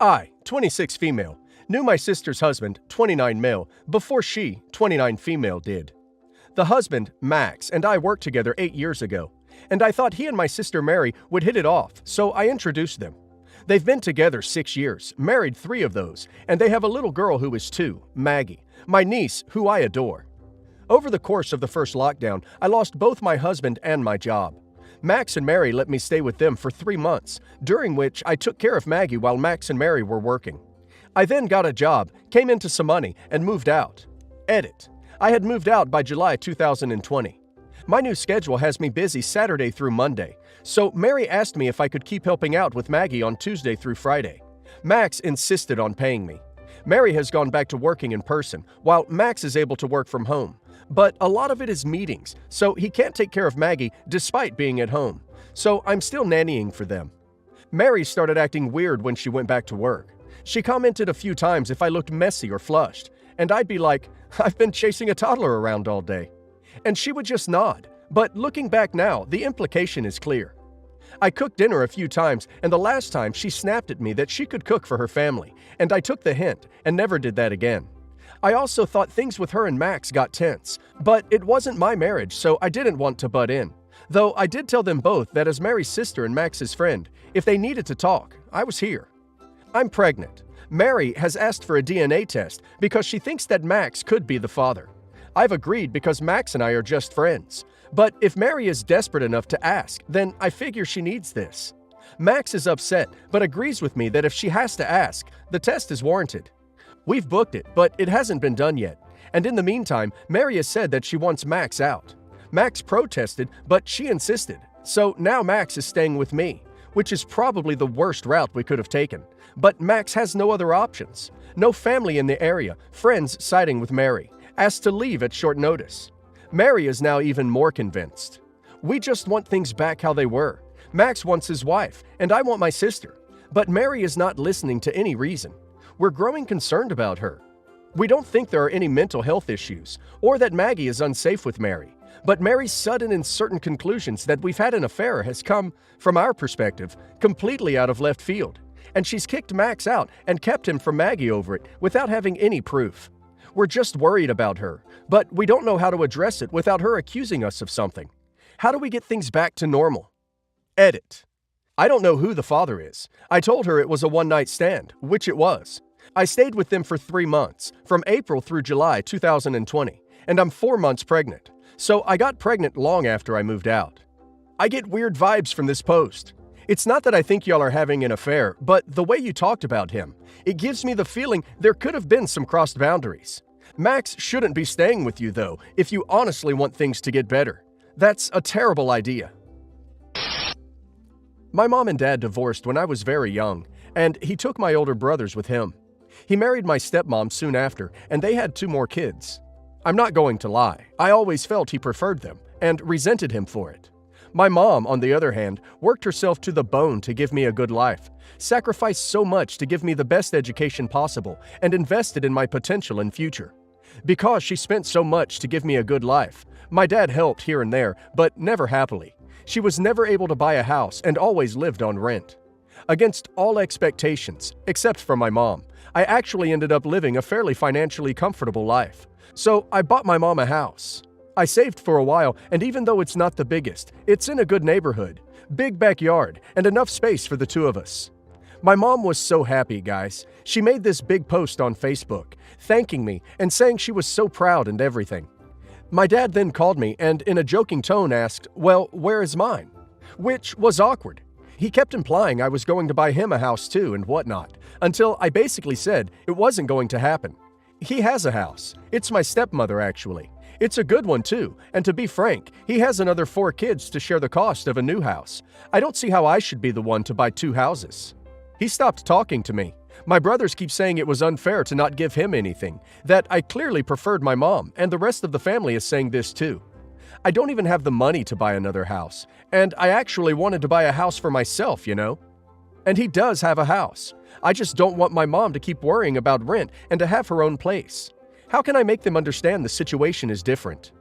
I, 26 female, knew my sister's husband, 29 male, before she, 29 female, did. The husband, Max, and I worked together 8 years ago, and I thought he and my sister Mary would hit it off, so I introduced them. They've been together 6 years, married 3 of those, and they have a little girl who is 2, Maggie, my niece, who I adore. Over the course of the first lockdown, I lost both my husband and my job. Max and Mary let me stay with them for 3 months, during which I took care of Maggie while Max and Mary were working. I then got a job, came into some money, and moved out. Edit. I had moved out by July 2020. My new schedule has me busy Saturday through Monday, so Mary asked me if I could keep helping out with Maggie on Tuesday through Friday. Max insisted on paying me. Mary has gone back to working in person, while Max is able to work from home. But a lot of it is meetings, so he can't take care of Maggie despite being at home. So I'm still nannying for them. Mary started acting weird when she went back to work. She commented a few times if I looked messy or flushed, and I'd be like, "I've been chasing a toddler around all day." And she would just nod. But looking back now, the implication is clear. I cooked dinner a few times, and the last time she snapped at me that she could cook for her family, and I took the hint and never did that again. I also thought things with her and Max got tense, but it wasn't my marriage, so I didn't want to butt in. Though I did tell them both that as Mary's sister and Max's friend, if they needed to talk, I was here. I'm pregnant. Mary has asked for a DNA test because she thinks that Max could be the father. I've agreed because Max and I are just friends. But if Mary is desperate enough to ask, then I figure she needs this. Max is upset, but agrees with me that if she has to ask, the test is warranted. We've booked it, but it hasn't been done yet. And in the meantime, Mary has said that she wants Max out. Max protested, but she insisted. So now Max is staying with me, which is probably the worst route we could have taken. But Max has no other options. No family in the area, friends siding with Mary, asked to leave at short notice. Mary is now even more convinced. We just want things back how they were. Max wants his wife, and I want my sister. But Mary is not listening to any reason. We're growing concerned about her. We don't think there are any mental health issues, or that Maggie is unsafe with Mary. But Mary's sudden and certain conclusions that we've had an affair has come, from our perspective, completely out of left field. And she's kicked Max out and kept him from Maggie over it without having any proof. We're just worried about her, but we don't know how to address it without her accusing us of something. How do we get things back to normal? Edit. I don't know who the father is. I told her it was a one-night stand, which it was. I stayed with them for 3 months, from April through July 2020, and I'm 4 months pregnant. So I got pregnant long after I moved out. I get weird vibes from this post. It's not that I think y'all are having an affair, but the way you talked about him, it gives me the feeling there could have been some crossed boundaries. Max shouldn't be staying with you, though, if you honestly want things to get better. That's a terrible idea. My mom and dad divorced when I was very young, and he took my older brothers with him. He married my stepmom soon after, and they had 2 more kids. I'm not going to lie, I always felt he preferred them, and resented him for it. My mom, on the other hand, worked herself to the bone to give me a good life, sacrificed so much to give me the best education possible, and invested in my potential and future. Because she spent so much to give me a good life, my dad helped here and there, but never happily. She was never able to buy a house and always lived on rent. Against all expectations, except for my mom, I actually ended up living a fairly financially comfortable life. So I bought my mom a house. I saved for a while, and even though it's not the biggest, it's in a good neighborhood, big backyard, and enough space for the 2 of us. My mom was so happy, guys. She made this big post on Facebook, thanking me and saying she was so proud and everything. My dad then called me and in a joking tone asked, "Well, where is mine?" Which was awkward. He kept implying I was going to buy him a house too and whatnot, until I basically said it wasn't going to happen. He has a house. It's my stepmother, actually. It's a good one too, and to be frank, he has another 4 kids to share the cost of a new house. I don't see how I should be the one to buy 2 houses. He stopped talking to me. My brothers keep saying it was unfair to not give him anything, that I clearly preferred my mom, and the rest of the family is saying this too. I don't even have the money to buy another house, and I actually wanted to buy a house for myself, you know? And he does have a house. I just don't want my mom to keep worrying about rent and to have her own place. How can I make them understand the situation is different?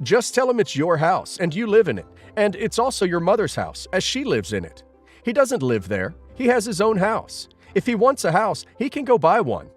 Just tell him it's your house and you live in it, and it's also your mother's house as she lives in it. He doesn't live there. He has his own house. If he wants a house, he can go buy one.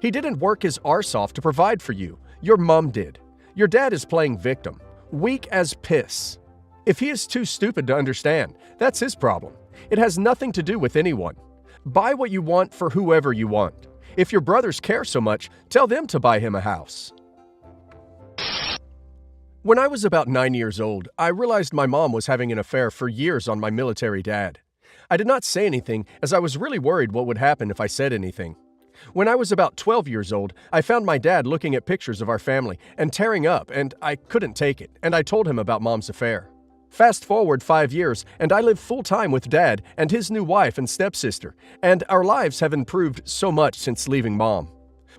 He didn't work his arse off to provide for you. Your mom did. Your dad is playing victim. Weak as piss. If he is too stupid to understand, that's his problem. It has nothing to do with anyone. Buy what you want for whoever you want. If your brothers care so much, tell them to buy him a house. When I was about 9 years old, I realized my mom was having an affair for years on my military dad. I did not say anything as I was really worried what would happen if I said anything. When I was about 12 years old, I found my dad looking at pictures of our family and tearing up, and I couldn't take it, and I told him about mom's affair. Fast forward 5 years, and I live full-time with Dad and his new wife and stepsister, and our lives have improved so much since leaving Mom.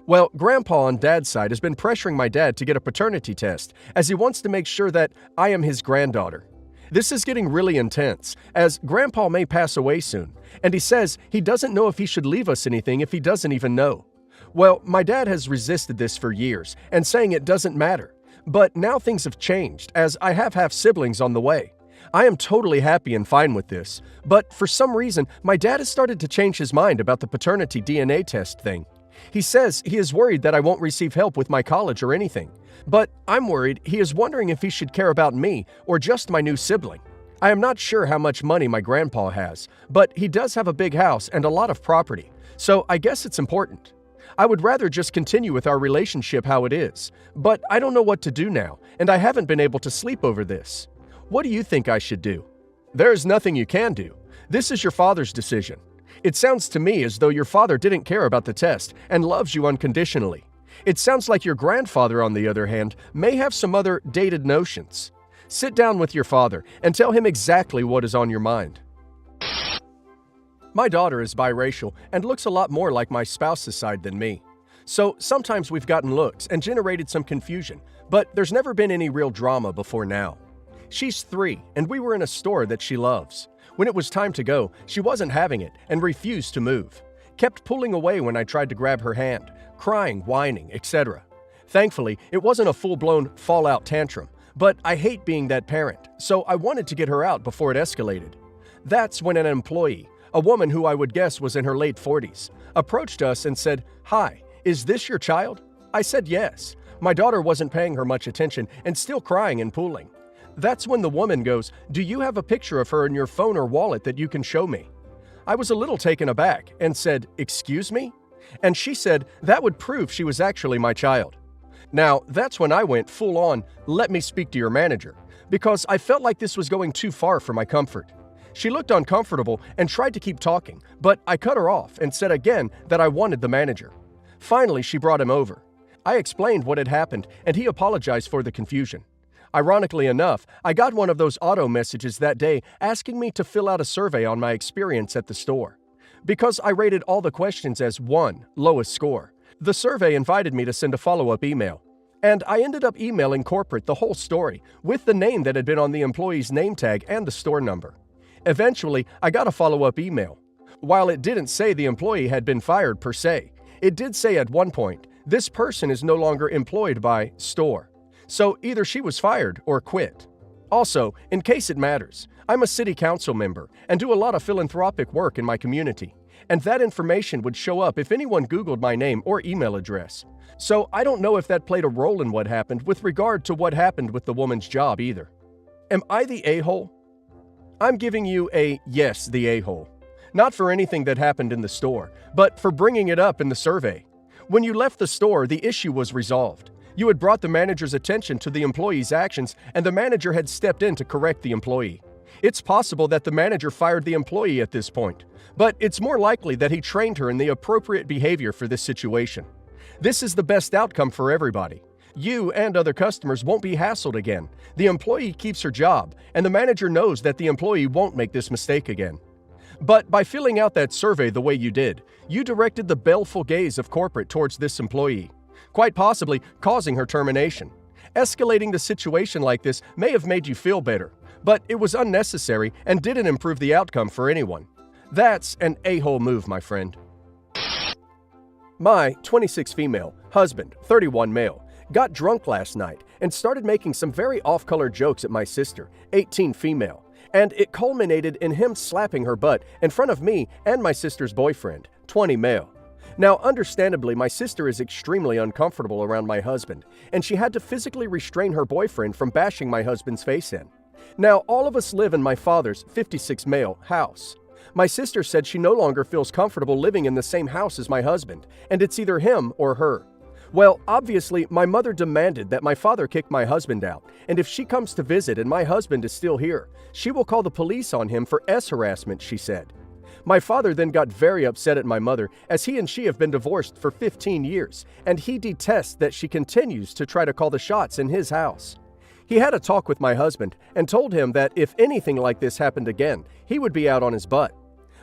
Well, Grandpa on Dad's side has been pressuring my dad to get a paternity test, as he wants to make sure that I am his granddaughter. This is getting really intense, as Grandpa may pass away soon, and he says he doesn't know if he should leave us anything if he doesn't even know. Well, my dad has resisted this for years, and saying it doesn't matter. But now things have changed, as I have half siblings on the way. I am totally happy and fine with this, but for some reason, my dad has started to change his mind about the paternity DNA test thing. He says he is worried that I won't receive help with my college or anything. But I'm worried he is wondering if he should care about me or just my new sibling. I am not sure how much money my grandpa has, but he does have a big house and a lot of property, so I guess it's important. I would rather just continue with our relationship how it is, but I don't know what to do now, and I haven't been able to sleep over this. What do you think I should do? There is nothing you can do. This is your father's decision. It sounds to me as though your father didn't care about the test and loves you unconditionally. It sounds like your grandfather, on the other hand, may have some other dated notions. Sit down with your father and tell him exactly what is on your mind. My daughter is biracial and looks a lot more like my spouse's side than me. So sometimes we've gotten looks and generated some confusion, but there's never been any real drama before now. She's 3, and we were in a store that she loves. When it was time to go, she wasn't having it and refused to move. Kept pulling away when I tried to grab her hand, crying, whining, etc. Thankfully, it wasn't a full-blown fallout tantrum, but I hate being that parent, so I wanted to get her out before it escalated. That's when an employee, a woman who I would guess was in her late 40s, approached us and said, "Hi, is this your child?" I said yes. My daughter wasn't paying her much attention and still crying and pulling. That's when the woman goes, "Do you have a picture of her in your phone or wallet that you can show me?" I was a little taken aback and said, "Excuse me?" And she said that would prove she was actually my child. Now, that's when I went full on, "Let me speak to your manager," because I felt like this was going too far for my comfort. She looked uncomfortable and tried to keep talking, but I cut her off and said again that I wanted the manager. Finally, she brought him over. I explained what had happened, and he apologized for the confusion. Ironically enough, I got one of those auto messages that day asking me to fill out a survey on my experience at the store. Because I rated all the questions as 1, lowest score, the survey invited me to send a follow-up email. And I ended up emailing corporate the whole story, with the name that had been on the employee's name tag and the store number. Eventually, I got a follow-up email. While it didn't say the employee had been fired per se, it did say at one point, "This person is no longer employed by store." So either she was fired or quit. Also, in case it matters, I'm a city council member and do a lot of philanthropic work in my community, and that information would show up if anyone Googled my name or email address. So I don't know if that played a role in what happened with regard to what happened with the woman's job either. Am I the a-hole? I'm giving you a yes, the a-hole. Not for anything that happened in the store, but for bringing it up in the survey. When you left the store, the issue was resolved. You had brought the manager's attention to the employee's actions, and the manager had stepped in to correct the employee. It's possible that the manager fired the employee at this point, but it's more likely that he trained her in the appropriate behavior for this situation. This is the best outcome for everybody. You and other customers won't be hassled again. The employee keeps her job, and the manager knows that the employee won't make this mistake again. But by filling out that survey the way you did, you directed the baleful gaze of corporate towards this employee, quite possibly causing her termination. Escalating the situation like this may have made you feel better, but it was unnecessary and didn't improve the outcome for anyone. That's an a-hole move, my friend. My 26 female, husband, 31 male, got drunk last night and started making some very off-color jokes at my sister, 18 female, and it culminated in him slapping her butt in front of me and my sister's boyfriend, 20 male. Now, understandably, my sister is extremely uncomfortable around my husband, and she had to physically restrain her boyfriend from bashing my husband's face in. Now, all of us live in my father's, 56 male, house. My sister said she no longer feels comfortable living in the same house as my husband, and it's either him or her. Well, obviously, my mother demanded that my father kick my husband out, and if she comes to visit and my husband is still here, she will call the police on him for harassment, she said. My father then got very upset at my mother, as he and she have been divorced for 15 years, and he detests that she continues to try to call the shots in his house. He had a talk with my husband and told him that if anything like this happened again, he would be out on his butt.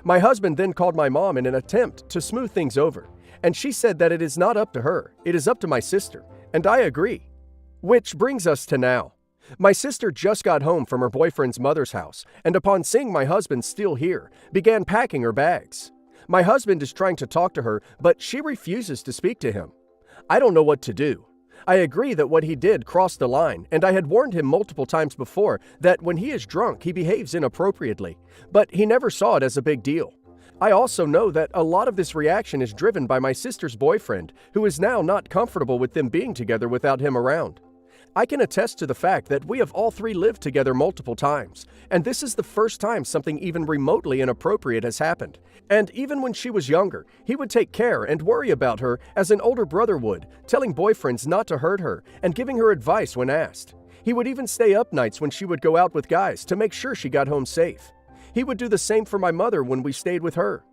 My husband then called my mom in an attempt to smooth things over, and she said that it is not up to her, it is up to my sister, and I agree. Which brings us to now. My sister just got home from her boyfriend's mother's house, and upon seeing my husband still here, began packing her bags. My husband is trying to talk to her, but she refuses to speak to him. I don't know what to do. I agree that what he did crossed the line, and I had warned him multiple times before that when he is drunk, he behaves inappropriately, but he never saw it as a big deal. I also know that a lot of this reaction is driven by my sister's boyfriend, who is now not comfortable with them being together without him around. I can attest to the fact that we have all three lived together multiple times, and this is the first time something even remotely inappropriate has happened. And even when she was younger, he would take care and worry about her as an older brother would, telling boyfriends not to hurt her and giving her advice when asked. He would even stay up nights when she would go out with guys to make sure she got home safe. He would do the same for my mother when we stayed with her.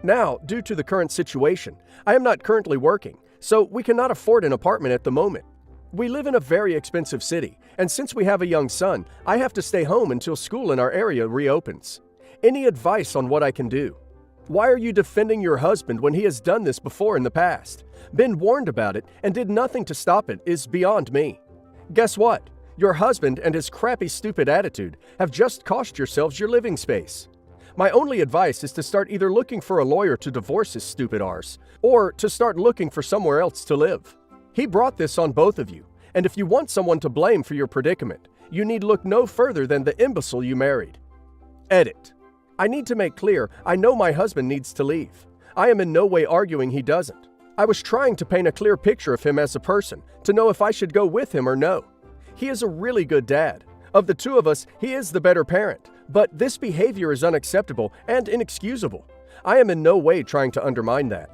Now, due to the current situation, I am not currently working, so we cannot afford an apartment at the moment. We live in a very expensive city, and since we have a young son, I have to stay home until school in our area reopens. Any advice on what I can do? Why are you defending your husband when he has done this before in the past? Been warned about it and did nothing to stop it is beyond me. Guess what? Your husband and his crappy, stupid attitude have just cost yourselves your living space. My only advice is to start either looking for a lawyer to divorce his stupid arse, or to start looking for somewhere else to live. He brought this on both of you, and if you want someone to blame for your predicament, you need look no further than the imbecile you married. Edit. I need to make clear, I know my husband needs to leave. I am in no way arguing he doesn't. I was trying to paint a clear picture of him as a person, to know if I should go with him or no. He is a really good dad. Of the two of us, he is the better parent, but this behavior is unacceptable and inexcusable. I am in no way trying to undermine that.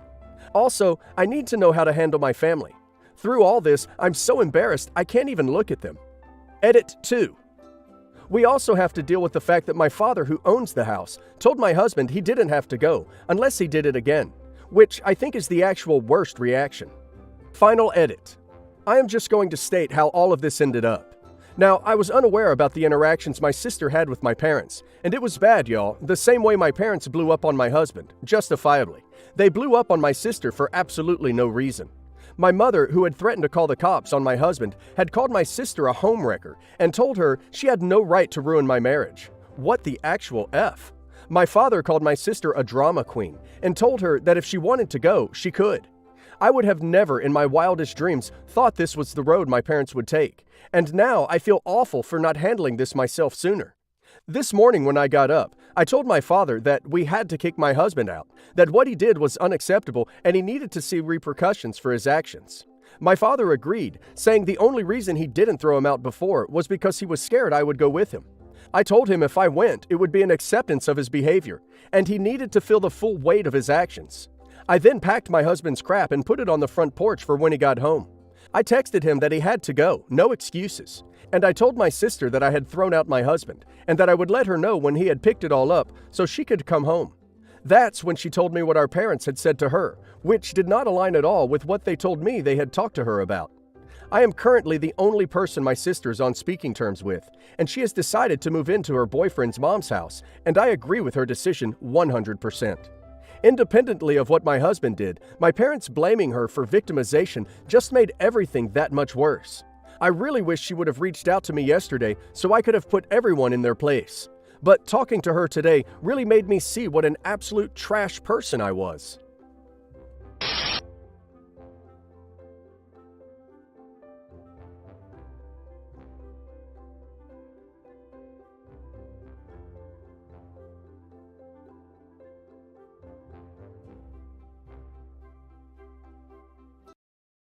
Also, I need to know how to handle my family. Through all this, I'm so embarrassed I can't even look at them. Edit 2. We also have to deal with the fact that my father, who owns the house, told my husband he didn't have to go unless he did it again, which I think is the actual worst reaction. Final edit. I am just going to state how all of this ended up. Now, I was unaware about the interactions my sister had with my parents, and it was bad, y'all, the same way my parents blew up on my husband, justifiably. They blew up on my sister for absolutely no reason. My mother, who had threatened to call the cops on my husband, had called my sister a homewrecker and told her she had no right to ruin my marriage. What the actual F? My father called my sister a drama queen and told her that if she wanted to go, she could. I would have never in my wildest dreams thought this was the road my parents would take, and now I feel awful for not handling this myself sooner. This morning when I got up, I told my father that we had to kick my husband out, that what he did was unacceptable and he needed to see repercussions for his actions. My father agreed, saying the only reason he didn't throw him out before was because he was scared I would go with him. I told him if I went, it would be an acceptance of his behavior, and he needed to feel the full weight of his actions. I then packed my husband's crap and put it on the front porch for when he got home. I texted him that he had to go, no excuses. And I told my sister that I had thrown out my husband, and that I would let her know when he had picked it all up so she could come home. That's when she told me what our parents had said to her, which did not align at all with what they told me they had talked to her about. I am currently the only person my sister is on speaking terms with, and she has decided to move into her boyfriend's mom's house, and I agree with her decision 100%. Independently of what my husband did, my parents blaming her for victimization just made everything that much worse. I really wish she would have reached out to me yesterday so I could have put everyone in their place. But talking to her today really made me see what an absolute trash person I was.